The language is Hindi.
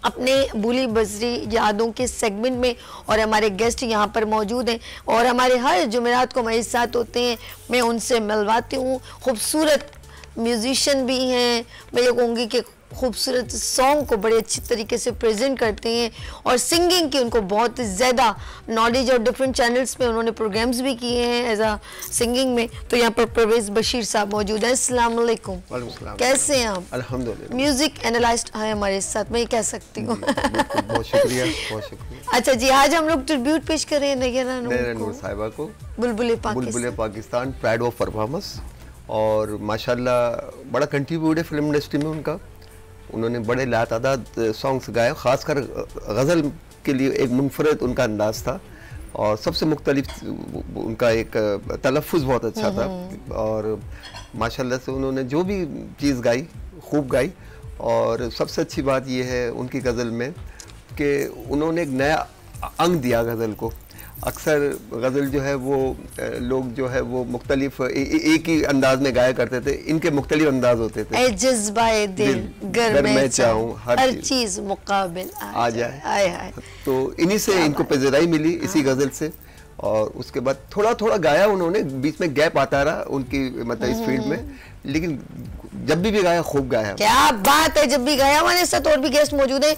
अपने भूली बजरी यादों के सेगमेंट में, और हमारे गेस्ट यहाँ पर मौजूद हैं और हमारे हर जुमेरात को हमारे साथ होते हैं। मैं उनसे मिलवाती हूँ। खूबसूरत म्यूजिशियन भी हैं, मैं ये कहूँगी कि खूबसूरत सॉन्ग को बड़े अच्छी तरीके से प्रेजेंट करते हैं और सिंगिंग की उनको बहुत ज़्यादा नॉलेज, और डिफरेंट चैनल्स में उन्होंने प्रोग्राम्स भी किए हैं एज आ सिंगिंग में। तो यहाँ पर परवेज़ बशीर साहब मौजूद हैं। अस्सलाम वालेकुम, कैसे हैं आप? अल्हम्दुलिल्लाह। म्यूजिक एनालिस्ट हैं हमारे साथ, मैं ये कह सकती हूँ। बहुत शुक्रिया, बहुत शुक्रिया। अच्छा जी, आज हम लोग ट्रिब्यूट पेश कर रहे हैं नैरा नूर साहिबा को, बुलबुले पाकिस्तान, प्राइड ऑफ परफॉर्मेंस। और माशाल्लाह बड़ा कंट्रीब्यूट है फिल्म इंडस्ट्री में उनका। उन्होंने बड़े लातादाद सॉन्ग्स गाए, ख़ासकर गज़ल के लिए एक मुनफरद उनका अंदाज था और सबसे मुख्तलिफ उनका एक तलफ़ुज़ बहुत अच्छा था। और माशाल्लाह से उन्होंने जो भी चीज़ गाई खूब गाई। और सबसे अच्छी बात यह है उनकी गज़ल में कि उन्होंने एक नया अंग दिया गज़ल को। अक्सर गज़ल जो है वो लोग जो है वो मुख्तलिफ एक ही अंदाज में गाया करते थे, इनके मुख्तलिफ अंदाज होते थे। जज्बाए दिल गर मैं चाहूं हर चीज मुकाबिल आ जाए। तो इन्हीं से इनको पेज़राई मिली, इसी गज़ल से। और उसके बाद थोड़ा थोड़ा गाया उन्होंने, बीच में गैप आता रहा उनकी मतलब इस फील्ड में, लेकिन जब भी गाया खूब गाया। क्या बात है, जब भी गाया। हमारे साथ और भी गेस्ट मौजूद हैं,